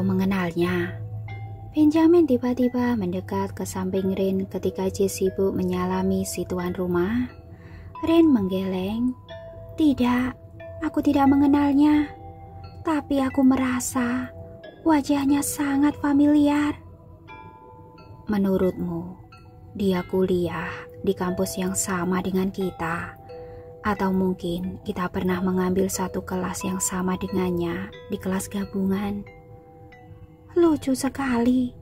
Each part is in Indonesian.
kau mengenalnya?" Benjamin tiba-tiba mendekat ke samping Rin ketika Jess sibuk menyalami si tuan rumah. Rin menggeleng. "Tidak, aku tidak mengenalnya. Tapi aku merasa wajahnya sangat familiar." "Menurutmu, dia kuliah di kampus yang sama dengan kita? Atau mungkin kita pernah mengambil satu kelas yang sama dengannya di kelas gabungan?" "Lucu sekali."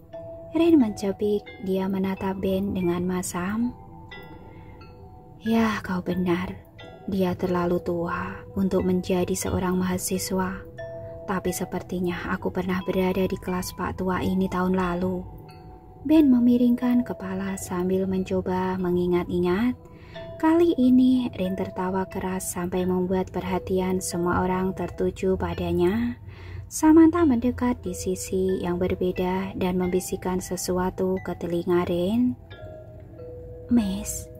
Rin mencepik. Dia menatap Ben dengan masam. "Ya, kau benar. Dia terlalu tua untuk menjadi seorang mahasiswa. Tapi sepertinya aku pernah berada di kelas Pak Tua ini tahun lalu." Ben memiringkan kepala sambil mencoba mengingat-ingat. Kali ini Rin tertawa keras sampai membuat perhatian semua orang tertuju padanya. Samantha mendekat di sisi yang berbeda dan membisikkan sesuatu ke telinga Rin. "Miss,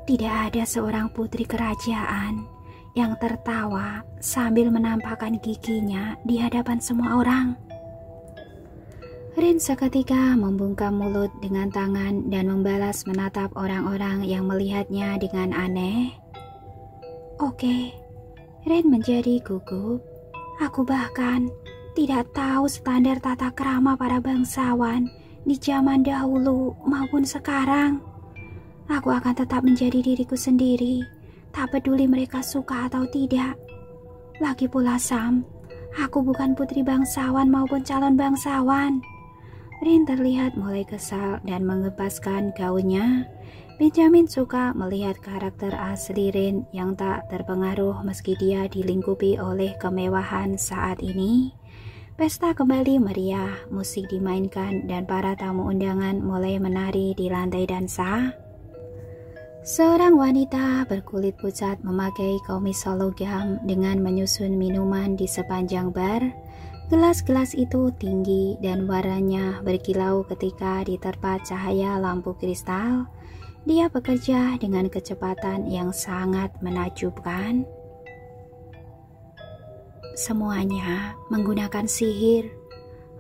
tidak ada seorang putri kerajaan yang tertawa sambil menampakkan giginya di hadapan semua orang." Rin seketika membungkam mulut dengan tangan dan membalas menatap orang-orang yang melihatnya dengan aneh. "Oke." Rin menjadi gugup. "Aku bahkan tidak tahu standar tata krama para bangsawan di zaman dahulu maupun sekarang. Aku akan tetap menjadi diriku sendiri, tak peduli mereka suka atau tidak. Lagi pula Sam, aku bukan putri bangsawan maupun calon bangsawan." Rin terlihat mulai kesal dan mengepaskan gaunnya. Benjamin suka melihat karakter asli Rin yang tak terpengaruh meski dia dilingkupi oleh kemewahan saat ini. Pesta kembali meriah, musik dimainkan dan para tamu undangan mulai menari di lantai dansa. Seorang wanita berkulit pucat memakai komis logam dengan menyusun minuman di sepanjang bar. Gelas-gelas itu tinggi dan warnanya berkilau ketika diterpa cahaya lampu kristal. Dia bekerja dengan kecepatan yang sangat menakjubkan. "Semuanya menggunakan sihir,"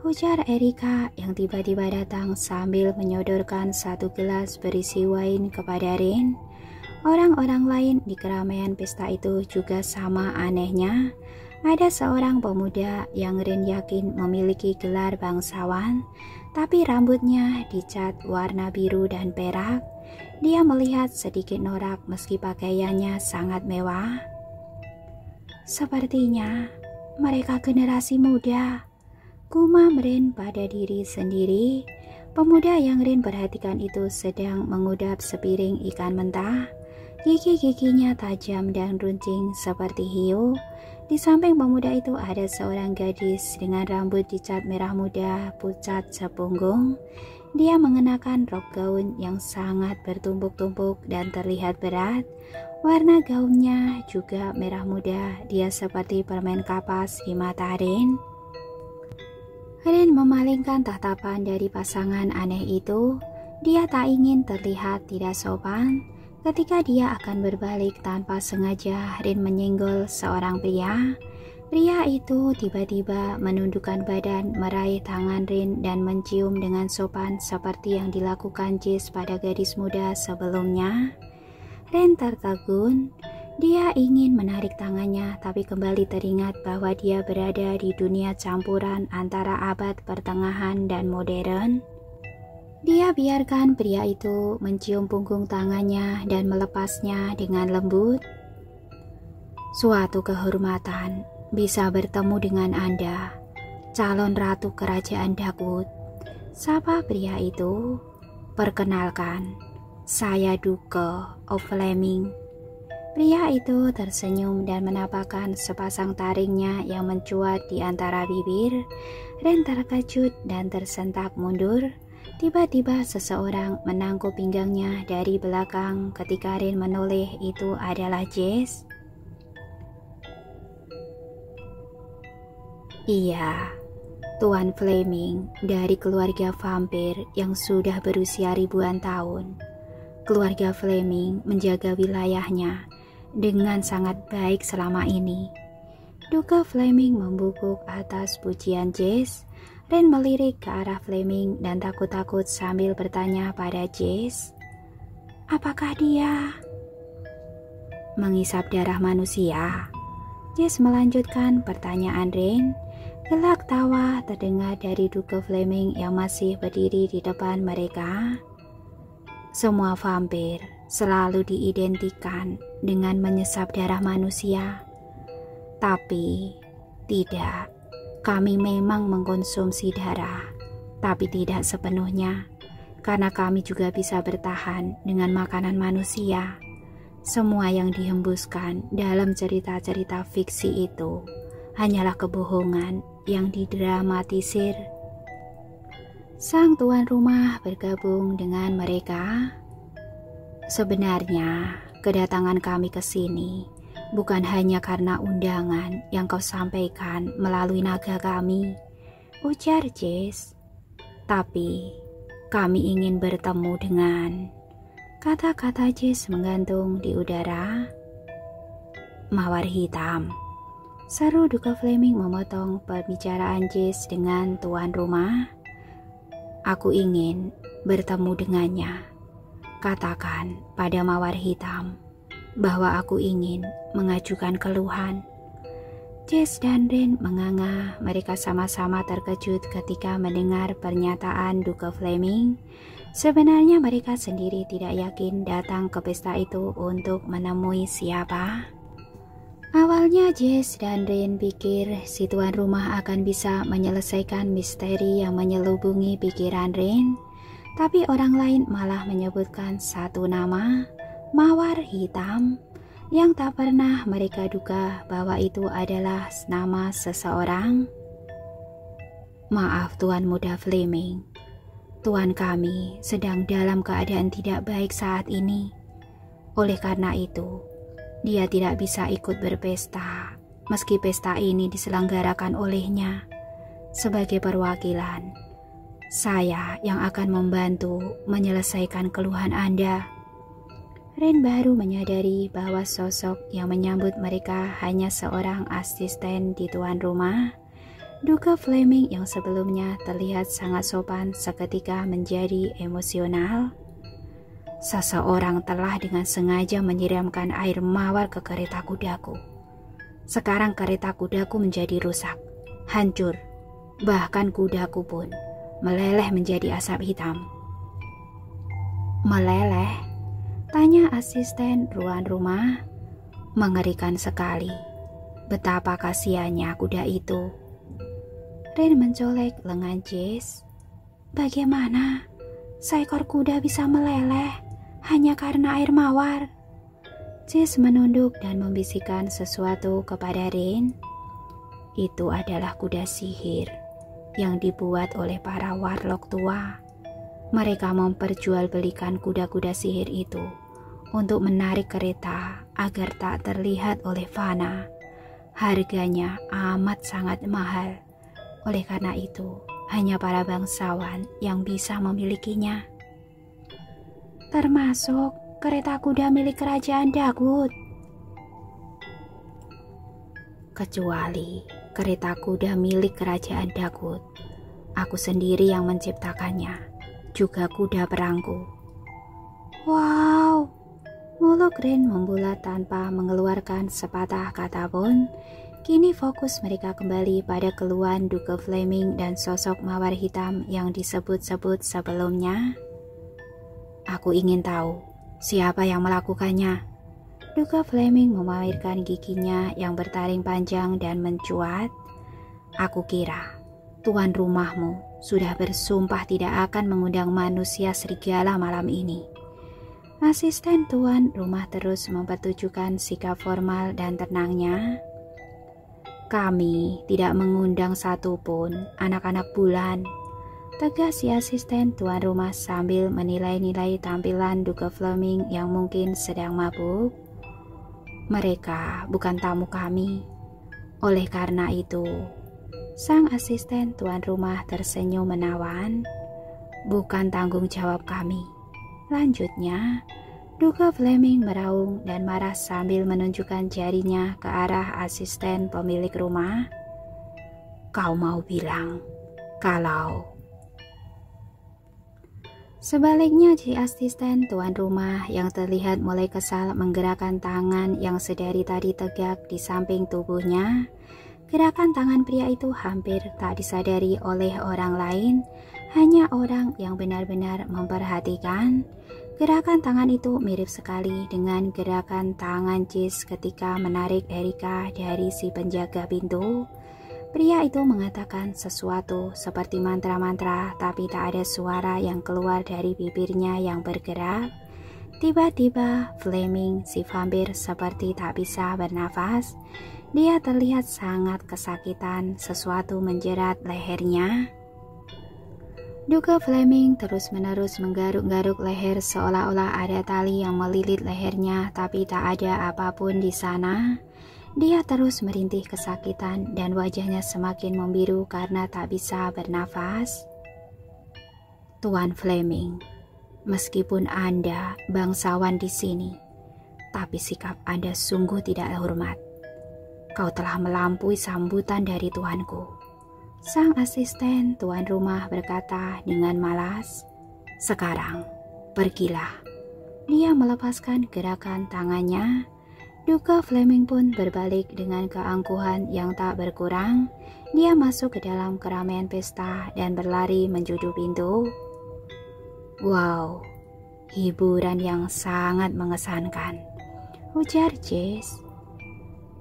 ujar Erika yang tiba-tiba datang sambil menyodorkan satu gelas berisi wain kepada Rin. Orang-orang lain di keramaian pesta itu juga sama anehnya. Ada seorang pemuda yang Rin yakin memiliki gelar bangsawan, tapi rambutnya dicat warna biru dan perak. Dia melihat sedikit norak meski pakaiannya sangat mewah. "Sepertinya mereka generasi muda," gumam Rin pada diri sendiri. Pemuda yang Rin perhatikan itu sedang mengudap sepiring ikan mentah. Gigi-giginya tajam dan runcing seperti hiu. Di samping pemuda itu ada seorang gadis dengan rambut dicat merah muda pucat sepunggung. Dia mengenakan rok gaun yang sangat bertumpuk-tumpuk dan terlihat berat. Warna gaunnya juga merah muda. Dia seperti permen kapas di mata Rin. Rin memalingkan tatapan dari pasangan aneh itu. Dia tak ingin terlihat tidak sopan. Ketika dia akan berbalik tanpa sengaja, Rin menyenggol seorang pria. Pria itu tiba-tiba menundukkan badan, meraih tangan Rin dan mencium dengan sopan seperti yang dilakukan Jess pada gadis muda sebelumnya. Rin tertegun. Dia ingin menarik tangannya, tapi kembali teringat bahwa dia berada di dunia campuran antara abad pertengahan dan modern. Dia biarkan pria itu mencium punggung tangannya dan melepasnya dengan lembut. "Suatu kehormatan bisa bertemu dengan Anda, calon ratu kerajaan Darkwood," sapa pria itu. "Perkenalkan, saya Duke of Flaming." Pria itu tersenyum dan menapakkan sepasang taringnya yang mencuat di antara bibir. Rin terkejut dan tersentak mundur. Tiba-tiba seseorang menangkuk pinggangnya dari belakang. Ketika Rin menoleh, itu adalah Jess. "Iya, Tuan Fleming dari keluarga vampir yang sudah berusia ribuan tahun. Keluarga Fleming menjaga wilayahnya dengan sangat baik selama ini." Duke Fleming membungkuk atas pujian Jess. Ren melirik ke arah Fleming dan takut-takut sambil bertanya pada Jess, apakah dia menghisap darah manusia? Jess melanjutkan pertanyaan Ren. Gelak tawa terdengar dari Duke Fleming yang masih berdiri di depan mereka. Semua vampir selalu diidentikan dengan menyesap darah manusia. Tapi tidak, kami memang mengkonsumsi darah, tapi tidak sepenuhnya, karena kami juga bisa bertahan dengan makanan manusia. Semua yang dihembuskan dalam cerita-cerita fiksi itu hanyalah kebohongan yang didramatisir. Sang tuan rumah bergabung dengan mereka. Sebenarnya, kedatangan kami ke sini bukan hanya karena undangan yang kau sampaikan melalui naga kami, ujar Jess. Tapi, kami ingin bertemu dengan... Kata-kata Jess menggantung di udara. Mawar hitam. Seru Duke Fleming memotong pembicaraan Jess dengan tuan rumah. Aku ingin bertemu dengannya. Katakan pada mawar hitam bahwa aku ingin mengajukan keluhan. Jess dan Ren menganga. Mereka sama-sama terkejut ketika mendengar pernyataan Duke Fleming. Sebenarnya mereka sendiri tidak yakin datang ke pesta itu untuk menemui siapa. Awalnya Jess dan Ren pikir si tuan rumah akan bisa menyelesaikan misteri yang menyelubungi pikiran Ren. Tapi orang lain malah menyebutkan satu nama, mawar hitam, yang tak pernah mereka duga bahwa itu adalah nama seseorang. Maaf Tuan Muda Fleming, Tuan kami sedang dalam keadaan tidak baik saat ini. Oleh karena itu, dia tidak bisa ikut berpesta, meski pesta ini diselenggarakan olehnya. Sebagai perwakilan, saya yang akan membantu menyelesaikan keluhan Anda. Ren baru menyadari bahwa sosok yang menyambut mereka hanya seorang asisten di tuan rumah. Duke Fleming yang sebelumnya terlihat sangat sopan seketika menjadi emosional. Seseorang telah dengan sengaja menyiramkan air mawar ke kereta kudaku. Sekarang kereta kudaku menjadi rusak, hancur, bahkan kudaku pun meleleh menjadi asap hitam. Meleleh? Tanya asisten tuan rumah. Mengerikan sekali. Betapa kasihannya kuda itu. Ren mencolek lengan Jess. Bagaimana seekor kuda bisa meleleh hanya karena air mawar? Jess menunduk dan membisikkan sesuatu kepada Ren. Itu adalah kuda sihir yang dibuat oleh para warlock tua. Mereka memperjualbelikan kuda-kuda sihir itu untuk menarik kereta agar tak terlihat oleh Fana. Harganya amat sangat mahal. Oleh karena itu, hanya para bangsawan yang bisa memilikinya. Termasuk kereta kuda milik kerajaan Dagut. Kecuali kereta kuda milik kerajaan Dagut. Aku sendiri yang menciptakannya, juga kuda perangku. Wow, mulut Ren membulat tanpa mengeluarkan sepatah kata pun. Kini fokus mereka kembali pada keluhan Duke Fleming dan sosok mawar hitam yang disebut-sebut sebelumnya. Aku ingin tahu siapa yang melakukannya. Duke Fleming memamerkan giginya yang bertaring panjang dan mencuat. Aku kira tuan rumahmu sudah bersumpah tidak akan mengundang manusia serigala malam ini. Asisten tuan rumah terus mempertunjukkan sikap formal dan tenangnya. Kami tidak mengundang satupun anak-anak bulan, tegas si asisten tuan rumah sambil menilai-nilai tampilan Duke Fleming yang mungkin sedang mabuk. Mereka bukan tamu kami. Oleh karena itu, sang asisten tuan rumah tersenyum menawan. Bukan tanggung jawab kami. Lanjutnya, Duke Fleming meraung dan marah sambil menunjukkan jarinya ke arah asisten pemilik rumah. Kau mau bilang Kalau sebaliknya, si asisten tuan rumah yang terlihat mulai kesal menggerakkan tangan yang sedari tadi tegak di samping tubuhnya. Gerakan tangan pria itu hampir tak disadari oleh orang lain, hanya orang yang benar-benar memperhatikan. Gerakan tangan itu mirip sekali dengan gerakan tangan Jess ketika menarik Erika dari si penjaga pintu. Pria itu mengatakan sesuatu seperti mantra-mantra, tapi tak ada suara yang keluar dari bibirnya yang bergerak. Tiba-tiba Fleming, si vampir, seperti tak bisa bernafas. Dia terlihat sangat kesakitan, sesuatu menjerat lehernya. Duke Fleming terus-menerus menggaruk-garuk leher seolah-olah ada tali yang melilit lehernya, tapi tak ada apapun di sana. Dia terus merintih kesakitan dan wajahnya semakin membiru karena tak bisa bernafas. Tuan Fleming, meskipun Anda bangsawan di sini, tapi sikap Anda sungguh tidak hormat. Kau telah melampaui sambutan dari tuanku. Sang asisten tuan rumah berkata dengan malas. Sekarang, pergilah. Dia melepaskan gerakan tangannya. Duke Fleming pun berbalik dengan keangkuhan yang tak berkurang. Dia masuk ke dalam keramaian pesta dan berlari menuju pintu. Wow, hiburan yang sangat mengesankan, ujar Jess.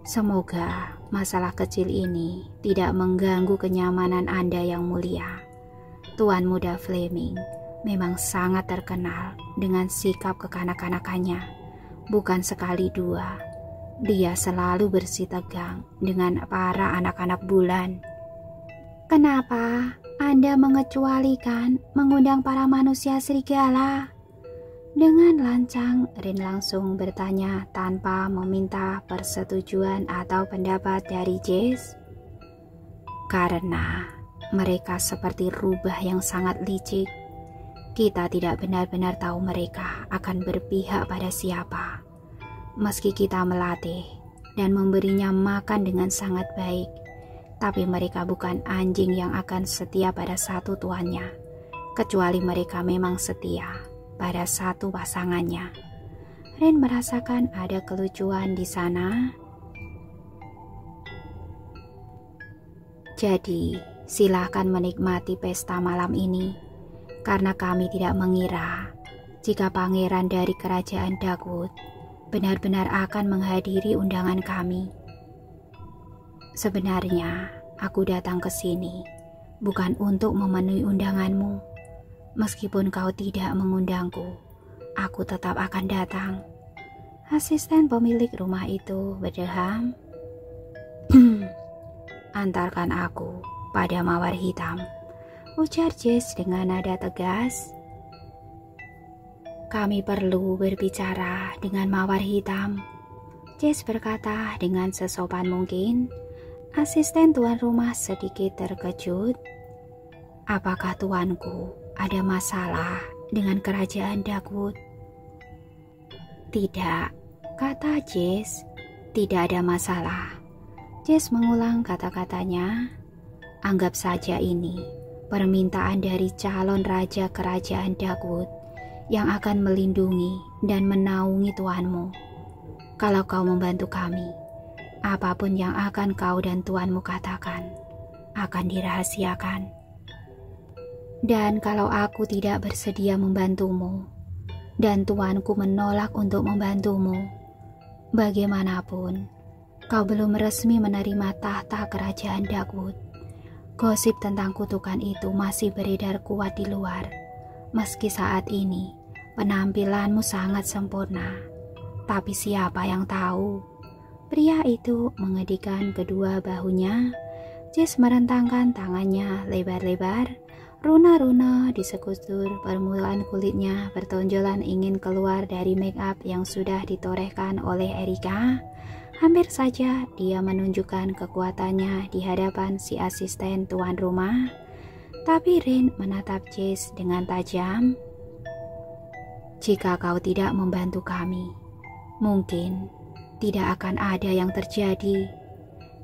Semoga masalah kecil ini tidak mengganggu kenyamanan Anda yang mulia. Tuan muda Fleming memang sangat terkenal dengan sikap kekanak-kanakannya. Bukan sekali dua, dia selalu bersitegang dengan para anak-anak bulan. Kenapa Anda mengecualikan mengundang para manusia serigala? Dengan lancang, Rin langsung bertanya tanpa meminta persetujuan atau pendapat dari Jess. Karena mereka seperti rubah yang sangat licik. Kita tidak benar-benar tahu mereka akan berpihak pada siapa. Meski kita melatih dan memberinya makan dengan sangat baik, tapi mereka bukan anjing yang akan setia pada satu tuannya, kecuali mereka memang setia pada satu pasangannya. Ren merasakan ada kelucuan di sana. Jadi, silakan menikmati pesta malam ini, karena kami tidak mengira jika pangeran dari kerajaan Dagwood benar-benar akan menghadiri undangan kami. Sebenarnya, aku datang ke sini bukan untuk memenuhi undanganmu. Meskipun kau tidak mengundangku, aku tetap akan datang. Asisten pemilik rumah itu berdeham. Antarkan aku pada mawar hitam, ujar Jess dengan nada tegas. Kami perlu berbicara dengan mawar hitam, Jess berkata dengan sesopan mungkin. Asisten tuan rumah sedikit terkejut. Apakah tuanku ada masalah dengan kerajaan Dagwood? Tidak, kata Jess. Tidak ada masalah. Jess mengulang kata-katanya. Anggap saja ini permintaan dari calon raja kerajaan Dagwood yang akan melindungi dan menaungi tuanmu. Kalau kau membantu kami, apapun yang akan kau dan tuanmu katakan akan dirahasiakan. Dan kalau aku tidak bersedia membantumu, dan tuanku menolak untuk membantumu, bagaimanapun, kau belum resmi menerima tahta kerajaan Dagwood. Gosip tentang kutukan itu masih beredar kuat di luar. Meski saat ini, penampilanmu sangat sempurna. Tapi siapa yang tahu? Pria itu mengedikan kedua bahunya. Jess merentangkan tangannya lebar-lebar. Runa-runa di sekutur permulaan kulitnya bertonjolan ingin keluar dari make up yang sudah ditorehkan oleh Erika. Hampir saja dia menunjukkan kekuatannya di hadapan si asisten tuan rumah. Tapi Rin menatap Jess dengan tajam. Jika kau tidak membantu kami, mungkin tidak akan ada yang terjadi.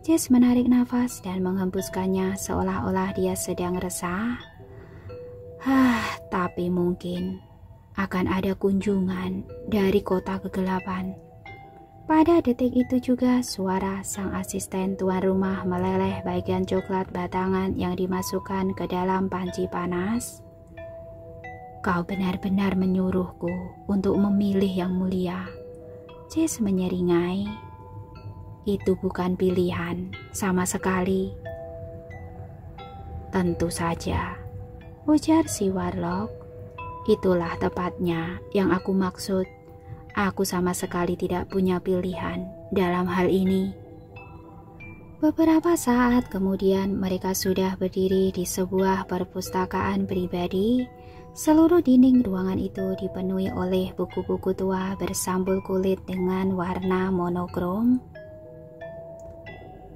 Jess menarik nafas dan menghembuskannya seolah-olah dia sedang resah. Tapi mungkin akan ada kunjungan dari kota kegelapan. Pada detik itu juga suara sang asisten tuan rumah meleleh bagian coklat batangan yang dimasukkan ke dalam panci panas. Kau benar-benar menyuruhku untuk memilih yang mulia. Jess menyeringai. Itu bukan pilihan sama sekali. Tentu saja, ujar si Warlock. Itulah tepatnya yang aku maksud. Aku sama sekali tidak punya pilihan dalam hal ini. Beberapa saat kemudian mereka sudah berdiri di sebuah perpustakaan pribadi. Seluruh dinding ruangan itu dipenuhi oleh buku-buku tua bersambul kulit dengan warna monokrom.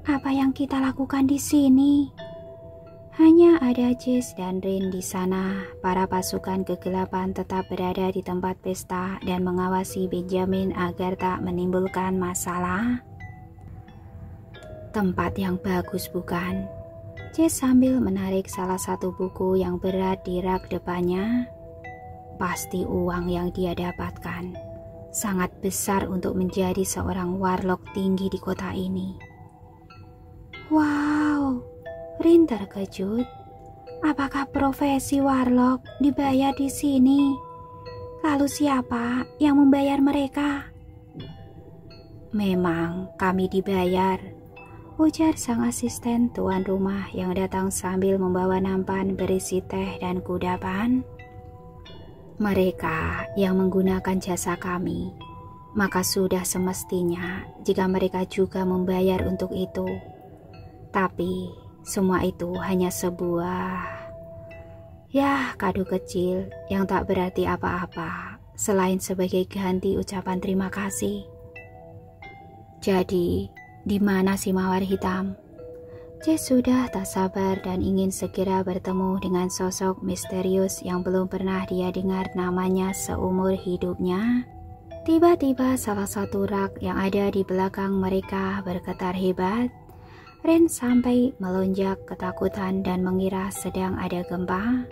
Apa yang kita lakukan di sini? Hanya ada Jess dan Rin di sana. Para pasukan kegelapan tetap berada di tempat pesta dan mengawasi Benjamin agar tak menimbulkan masalah. Tempat yang bagus bukan? Jess sambil menarik salah satu buku yang berat di rak depannya. Pasti uang yang dia dapatkan sangat besar untuk menjadi seorang warlock tinggi di kota ini. Wow, Rin terkejut. Apakah profesi warlock dibayar di sini? Lalu siapa yang membayar mereka? Memang kami dibayar, ujar sang asisten tuan rumah yang datang sambil membawa nampan berisi teh dan kudapan. Mereka yang menggunakan jasa kami, maka sudah semestinya jika mereka juga membayar untuk itu. Tapi semua itu hanya sebuah kado kecil yang tak berarti apa-apa selain sebagai ganti ucapan terima kasih. Jadi, di mana si mawar hitam? Jess sudah tak sabar dan ingin segera bertemu dengan sosok misterius yang belum pernah dia dengar namanya seumur hidupnya. Tiba-tiba salah satu rak yang ada di belakang mereka bergetar hebat. Ren sampai melonjak ketakutan dan mengira sedang ada gempa.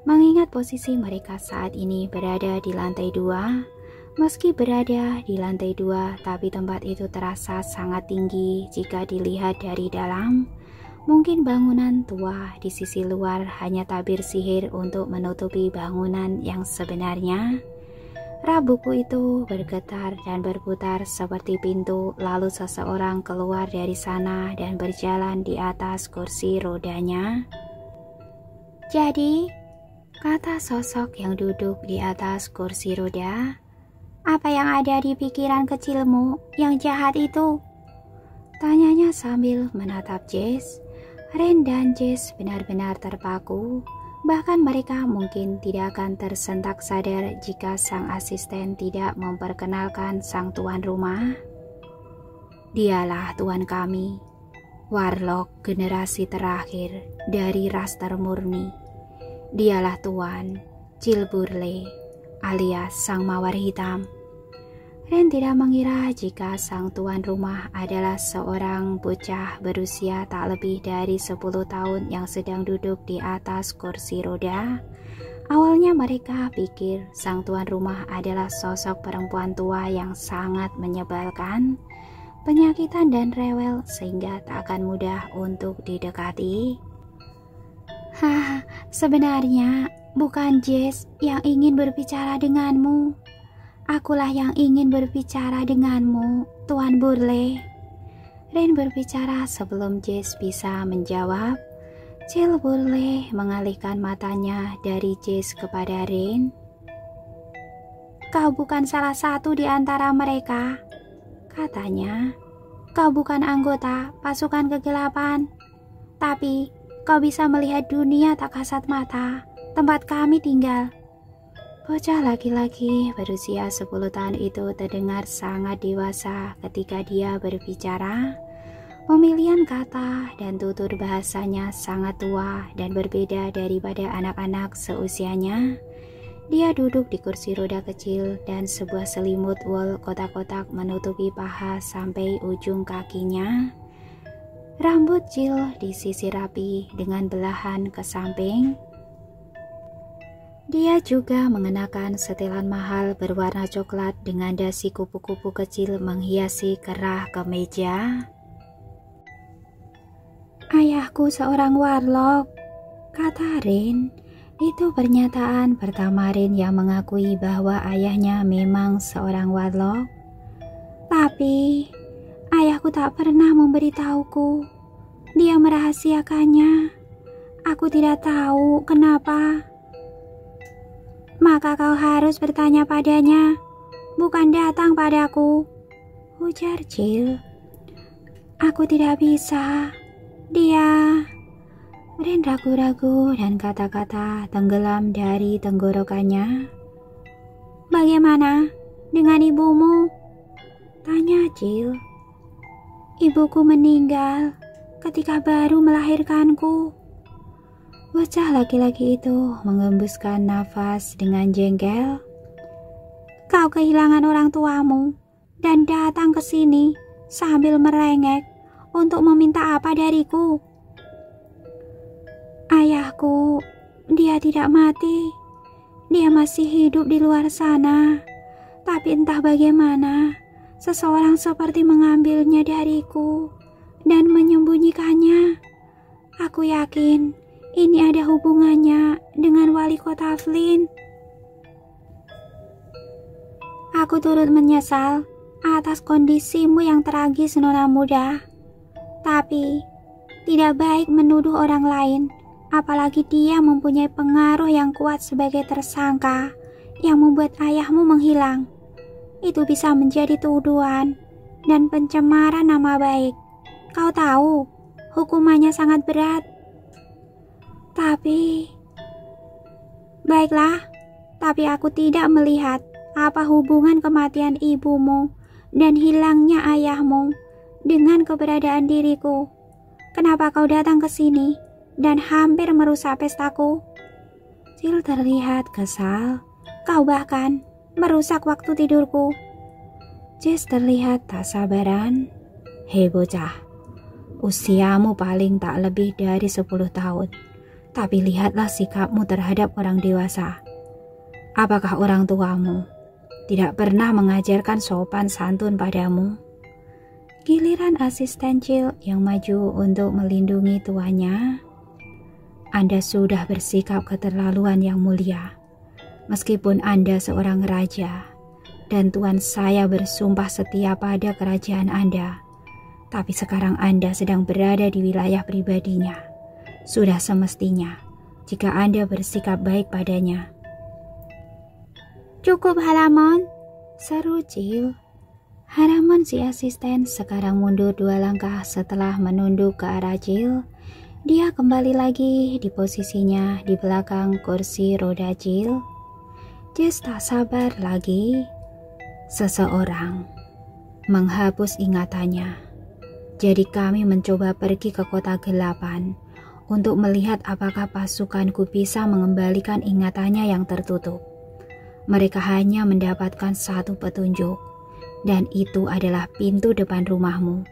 Mengingat posisi mereka saat ini berada di lantai 2. Meski berada di lantai 2, tapi tempat itu terasa sangat tinggi jika dilihat dari dalam. Mungkin bangunan tua di sisi luar hanya tabir sihir untuk menutupi bangunan yang sebenarnya. Rak buku itu bergetar dan berputar seperti pintu, lalu seseorang keluar dari sana dan berjalan di atas kursi rodanya. Jadi, kata sosok yang duduk di atas kursi roda, apa yang ada di pikiran kecilmu yang jahat itu? Tanyanya sambil menatap Jess. Ren dan Jess benar-benar terpaku. Bahkan mereka mungkin tidak akan tersentak sadar jika sang asisten tidak memperkenalkan sang tuan rumah. Dialah tuan kami, warlock generasi terakhir dari Raster Murni. Dialah tuan Cilburle alias sang mawar hitam. Ren tidak mengira jika sang tuan rumah adalah seorang bocah berusia tak lebih dari 10 tahun yang sedang duduk di atas kursi roda. Awalnya mereka pikir sang tuan rumah adalah sosok perempuan tua yang sangat menyebalkan, penyakitan dan rewel sehingga tak akan mudah untuk didekati. Sebenarnya bukan Jess yang ingin berbicara denganmu. Akulah yang ingin berbicara denganmu, Tuan Burle. Ren berbicara sebelum Jess bisa menjawab. Cilburle mengalihkan matanya dari Jess kepada Ren. Kau bukan salah satu di antara mereka, katanya. Kau bukan anggota pasukan kegelapan, tapi kau bisa melihat dunia tak kasat mata, tempat kami tinggal. Bocah laki-laki berusia 10 tahun itu terdengar sangat dewasa ketika dia berbicara. Pemilihan kata dan tutur bahasanya sangat tua dan berbeda daripada anak-anak seusianya. Dia duduk di kursi roda kecil dan sebuah selimut wol kotak-kotak menutupi paha sampai ujung kakinya. Rambut Jill disisir rapi dengan belahan ke samping. Dia juga mengenakan setelan mahal berwarna coklat dengan dasi kupu-kupu kecil menghiasi kerah kemeja. "Ayahku seorang warlock," kata Rin. Itu pernyataan pertama Rin yang mengakui bahwa ayahnya memang seorang warlock. "Tapi ayahku tak pernah memberitahuku. Dia merahasiakannya. Aku tidak tahu kenapa." "Maka kau harus bertanya padanya, bukan datang padaku," ujar Jill. "Aku tidak bisa. Dia..." Rin ragu-ragu dan kata-kata tenggelam dari tenggorokannya. "Bagaimana dengan ibumu?" tanya Jill. "Ibuku meninggal ketika baru melahirkanku." Bocah laki-laki itu mengembuskan nafas dengan jengkel. "Kau kehilangan orang tuamu dan datang ke sini sambil merengek untuk meminta apa dariku?" "Ayahku, dia tidak mati. Dia masih hidup di luar sana. Tapi entah bagaimana, seseorang seperti mengambilnya dariku dan menyembunyikannya. Aku yakin ini ada hubungannya dengan wali kota Flynn. Aku turut menyesal atas kondisimu yang tragis, nona muda. Tapi tidak baik menuduh orang lain, apalagi dia mempunyai pengaruh yang kuat sebagai tersangka yang membuat ayahmu menghilang. Itu bisa menjadi tuduhan dan pencemaran nama baik. Kau tahu, hukumannya sangat berat. Baiklah, tapi aku tidak melihat apa hubungan kematian ibumu dan hilangnya ayahmu dengan keberadaan diriku. Kenapa kau datang ke sini dan hampir merusak pestaku?" Jill terlihat kesal. "Kau bahkan merusak waktu tidurku." Jess terlihat tak sabaran. "Hei bocah, usiamu paling tak lebih dari 10 tahun. Tapi lihatlah sikapmu terhadap orang dewasa. Apakah orang tuamu tidak pernah mengajarkan sopan santun padamu?" Giliran asisten Jill yang maju untuk melindungi tuannya. "Anda sudah bersikap keterlaluan yang mulia. Meskipun Anda seorang raja dan tuan saya bersumpah setia pada kerajaan Anda, tapi sekarang Anda sedang berada di wilayah pribadinya. Sudah semestinya jika Anda bersikap baik padanya." "Cukup Halamon," seru Jill. Halamon si asisten sekarang mundur 2 langkah setelah menunduk ke arah Jill. Dia kembali lagi di posisinya di belakang kursi roda Jill. Jess tak sabar lagi. Seseorang menghapus ingatannya. Jadi kami mencoba pergi ke kota gelapan untuk melihat apakah pasukanku bisa mengembalikan ingatannya yang tertutup. Mereka hanya mendapatkan satu petunjuk, dan itu adalah pintu depan rumahmu."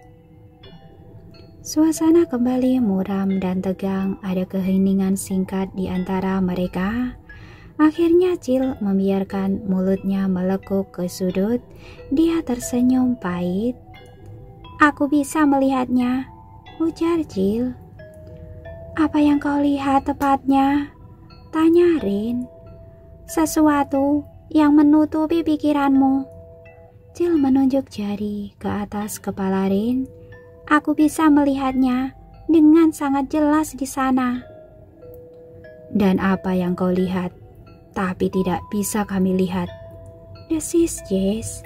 Suasana kembali muram dan tegang. Ada keheningan singkat di antara mereka. Akhirnya Jill membiarkan mulutnya melekuk ke sudut. Dia tersenyum pahit. "Aku bisa melihatnya," ujar Jill. "Apa yang kau lihat tepatnya?" tanya Rin. "Sesuatu yang menutupi pikiranmu." Jill menunjuk jari ke atas kepala Rin. "Aku bisa melihatnya dengan sangat jelas di sana." "Dan apa yang kau lihat, tapi tidak bisa kami lihat?" desis Jess.